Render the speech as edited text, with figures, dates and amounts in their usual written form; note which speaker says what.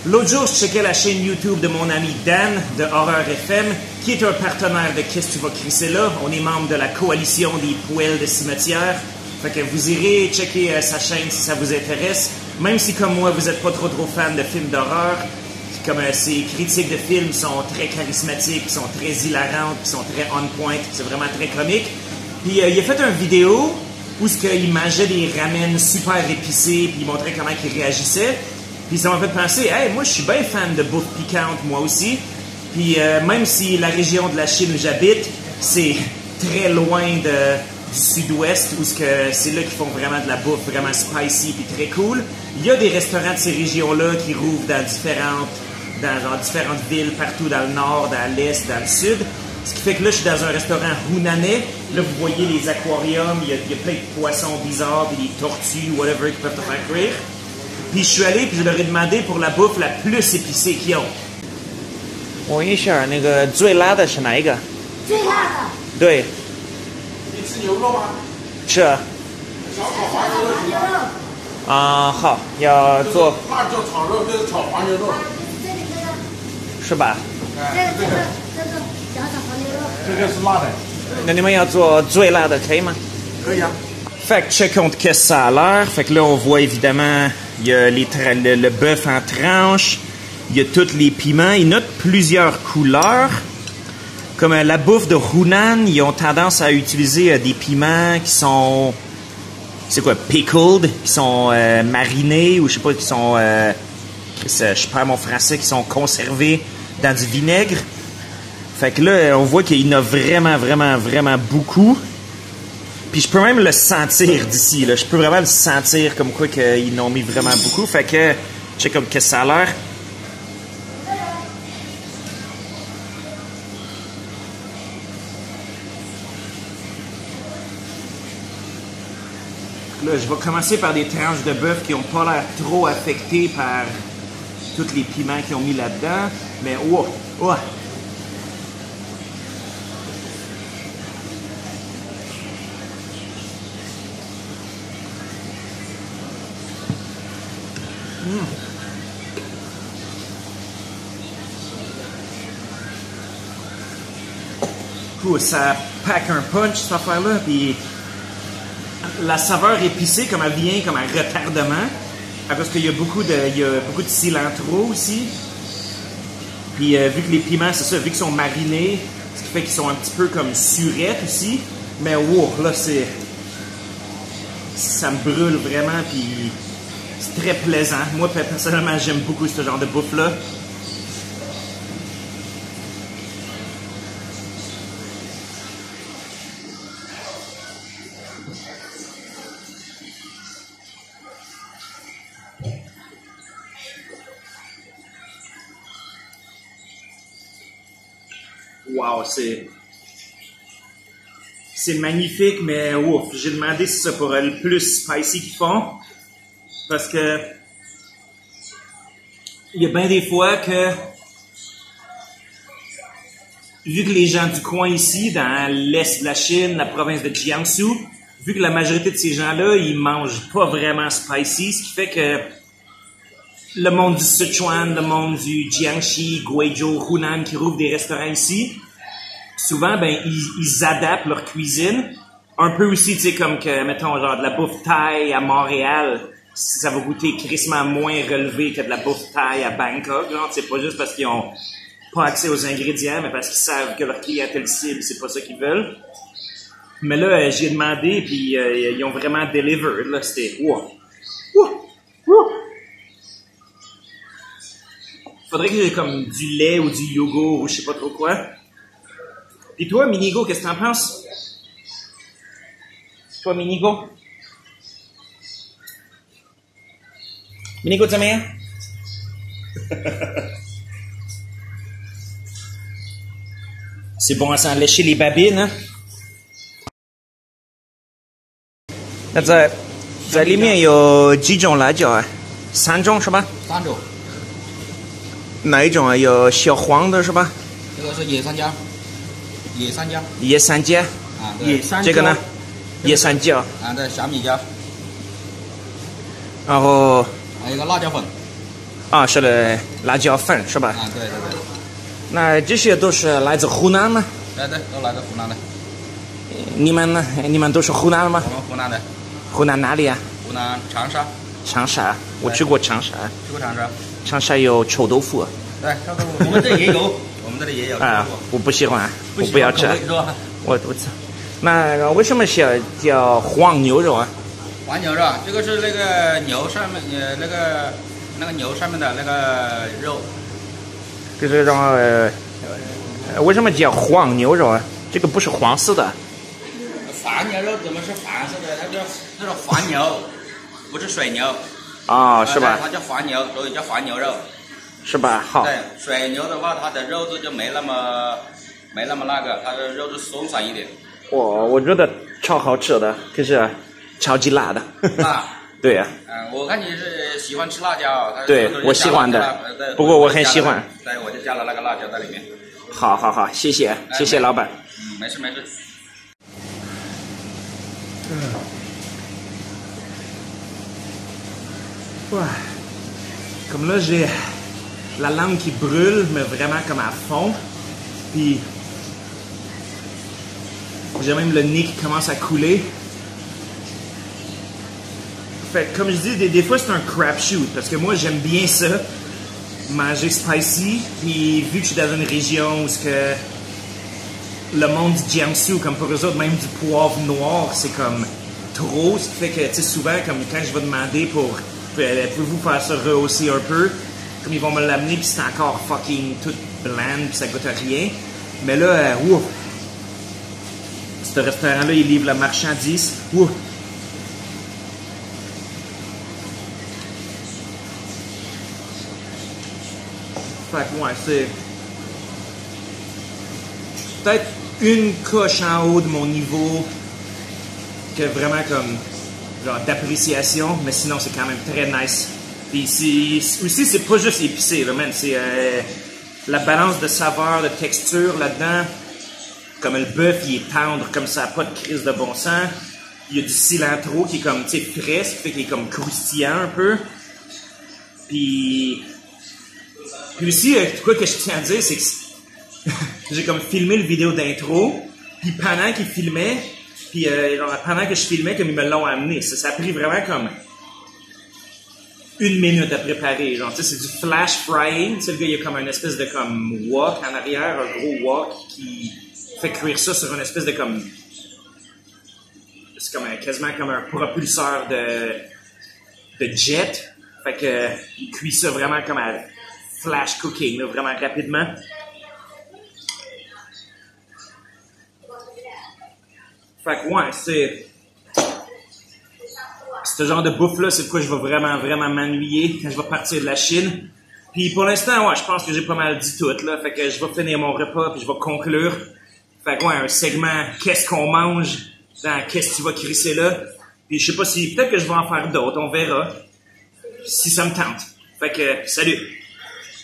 Speaker 1: L'autre jour, je checkais la chaîne YouTube de mon ami Dan de Horreur FM, qui est un partenaire de Qu'est-ce que tu vas crisser là? On est membre de la coalition des poêles de cimetière. Fait que vous irez checker sa chaîne si ça vous intéresse. Même si, comme moi, vous n'êtes pas trop fan de films d'horreur, comme ses critiques de films sont très charismatiques, sont très hilarantes, sont très on point, c'est vraiment très comique. Puis il a fait une vidéo où il mangeait des ramen super épicés, puis il montrait comment il réagissait. Puis ça m'a fait penser, hey, moi je suis bien fan de bouffe piquante, moi aussi. Puis même si la région de la Chine où j'habite, c'est très loin du sud-ouest, où c'est là qu'ils font vraiment de la bouffe vraiment spicy puis très cool. Il y a des restaurants de ces régions-là qui rouvrent dans différentes villes, partout dans le nord, dans l'est, dans le sud. Ce qui fait que là, je suis dans un restaurant hunanais. Là, vous voyez les aquariums, il y a plein de poissons bizarres, puis des tortues, whatever, qui peuvent te faire cuire. Puis je suis allé, puis je leur ai demandé pour la bouffe la plus épicée qu'ils ont.
Speaker 2: 问一下，那个最辣的是哪一个？
Speaker 3: 最辣的。
Speaker 2: 对，
Speaker 4: 你吃牛肉吗？
Speaker 2: 吃。
Speaker 4: 小炒黄牛肉行吗？
Speaker 2: 啊，好，要做
Speaker 4: 辣椒炒肉，这是炒黄牛肉，
Speaker 2: 是吧？
Speaker 3: 这个小炒黄牛肉。
Speaker 4: 这个是辣的。
Speaker 2: 那你们要做最辣的可以吗？
Speaker 4: 可以啊。
Speaker 1: Fait que check contre qu'est-ce que ça a l'air. Fait que là, on voit évidemment, il y a le bœuf en tranches, il y a tous les piments. Il note plusieurs couleurs. Comme la bouffe de Hunan, ils ont tendance à utiliser des piments qui sont, c'est quoi, pickled, qui sont marinés ou je sais pas, qui sont, je perds mon français, qui sont conservés dans du vinaigre. Fait que là, on voit qu'il y en a vraiment, vraiment, vraiment beaucoup. Puis je peux même le sentir d'ici, là. Je peux vraiment le sentir comme quoi qu'ils en ont mis vraiment beaucoup. Fait que, je sais comme qu'est-ce que ça a l'air. Là, je vais commencer par des tranches de bœuf qui n'ont pas l'air trop affectées par tous les piments qu'ils ont mis là-dedans. Mais, oh, oh! Cool, ça pack un punch cette affaire-là, puis la saveur épicée comme elle vient comme un retardement, parce qu'il y a beaucoup de cilantro aussi. Puis vu que les piments, c'est ça, vu qu'ils sont marinés, ce qui fait qu'ils sont un petit peu comme surettes aussi. Mais wow, là ça me brûle vraiment, puis c'est très plaisant. Moi personnellement, j'aime beaucoup ce genre de bouffe-là. Wow, c'est magnifique, mais ouf, j'ai demandé si ça pourrait le plus spicy qu'ils font, parce que il y a bien des fois que, vu que les gens du coin ici, dans l'est de la Chine, la province de Jiangsu, vu que la majorité de ces gens-là, ils mangent pas vraiment spicy, ce qui fait que le monde du Sichuan, le monde du Jiangxi, Guizhou, Hunan, qui rouvrent des restaurants ici, souvent, ben, ils adaptent leur cuisine. Un peu aussi, tu sais, comme que, mettons, genre de la bouffe thaï à Montréal, ça va goûter crissement moins relevé que de la bouffe thaï à Bangkok. C'est pas juste parce qu'ils ont pas accès aux ingrédients, mais parce qu'ils savent que leur clientèle cible, c'est pas ça qu'ils veulent. Mais là, j'ai demandé, puis ils ont vraiment delivered. Là, c'était wow. Wow. Wow. Faudrait que j'ai comme du lait ou du yogourt ou je sais pas trop quoi. Et toi, Minigo, qu'est-ce que t'en penses? Toi, Minigo? Minigo, tu m'aimes? C'est bon à s'en lécher les babines, hein?
Speaker 2: 那在里面有几种辣椒啊？3种是吧
Speaker 5: 3种。
Speaker 2: 哪一种啊？有小黄的是吧？
Speaker 5: 这个是野山椒。野山椒。
Speaker 2: 野山椒。
Speaker 5: 啊，对。
Speaker 2: 这个呢？野山椒。
Speaker 5: 啊，对，小米椒。
Speaker 2: 然后
Speaker 5: 还有一个辣椒粉。
Speaker 2: 啊，是的，辣椒粉是吧？
Speaker 5: 啊，对对对，
Speaker 2: 那这些都是来自湖南吗？
Speaker 5: 对对，都来自湖南的，
Speaker 2: 你们呢？你们都是湖南吗
Speaker 5: 我？们湖南的，
Speaker 2: 湖南哪里啊？
Speaker 5: 湖南长沙，
Speaker 2: 长沙，我去过长沙。
Speaker 5: 去过长沙。
Speaker 2: 长沙有臭豆腐。
Speaker 5: 对，差不多，我们这里也有，我们这里也有。
Speaker 2: 啊，我不喜欢，我
Speaker 5: 喜
Speaker 2: 不要吃
Speaker 5: 欢口味。是吧？
Speaker 2: 我操，那为什么是叫黄牛肉啊？
Speaker 5: 黄牛肉，这个是那个牛上面那个牛上面的那个肉，
Speaker 2: 就是为什么叫黄牛肉啊？这个不是黄色的。
Speaker 5: 黄牛肉怎么是黄色的？它是黄牛，不是水牛。
Speaker 2: 啊，是吧？
Speaker 5: 它叫黄牛，所以叫黄牛肉。
Speaker 2: 是吧？好。
Speaker 5: 对，水牛的话，它的肉质就没那么那个，它的肉质松散一点。
Speaker 2: 我觉得超好吃的，可是超级辣的。
Speaker 5: 辣。
Speaker 2: 对呀、
Speaker 5: 我看你是喜欢吃辣椒。
Speaker 2: 对我喜欢的不过我很喜欢。
Speaker 5: 对，我就加了那个辣椒在里面。
Speaker 2: 好好好，谢谢谢谢老板。
Speaker 5: 没事没事。
Speaker 1: Ouais. Comme là, j'ai la langue qui brûle, mais vraiment comme à fond. Puis, j'ai même le nez qui commence à couler. Fait que, comme je dis, des fois, c'est un crapshoot. Parce que moi, j'aime bien ça, manger spicy. Puis, vu que je suis dans une région où ce que le monde du Jiangsu, comme pour eux autres, même du poivre noir, c'est comme trop. Ce qui fait que, tu sais, souvent, comme quand je vais demander pour... Pouvez-vous faire ça rehausser un peu? Comme ils vont me l'amener, puis c'est encore fucking tout bland, puis ça goûte à rien. Mais là, ouf! Ce restaurant-là, il livre la marchandise. Ouf! Fait que, ouais, c'est peut-être une coche en haut de mon niveau que vraiment comme genre d'appréciation, mais sinon c'est quand même très nice. Puis aussi c'est pas juste épicé, là, man, c'est la balance de saveur, de texture là-dedans. Comme le bœuf, il est tendre comme ça, pas de crise de bon sens. Il y a du cilantro qui est comme, tu sais, frais, ce qui fait qu'il est comme croustillant un peu. Puis aussi, quoi que je tiens à dire, c'est que j'ai comme filmé le vidéo d'intro, puis pendant qu'il filmait, puis pendant que je filmais, comme ils me l'ont amené, ça a pris vraiment comme 1 minute à préparer. Genre, tu sais, c'est du flash frying. Tu sais, le gars, il y a comme une espèce de comme wok en arrière, un gros wok qui fait cuire ça sur une espèce de comme... C'est comme quasiment comme un propulseur de jet. Fait que il cuit ça vraiment comme à flash cooking, là, vraiment rapidement. Fait que ouais, c'est... Ce genre de bouffe-là, c'est de quoi je vais vraiment, vraiment m'ennuyer quand je vais partir de la Chine. Puis pour l'instant, ouais, je pense que j'ai pas mal dit tout, là. Fait que je vais finir mon repas, puis je vais conclure. Fait que ouais, un segment « Qu'est-ce qu'on mange? » dans « Qu'est-ce que tu vas crisser là? » Puis je sais pas si... Peut-être que je vais en faire d'autres, on verra. Si ça me tente. Fait que, salut!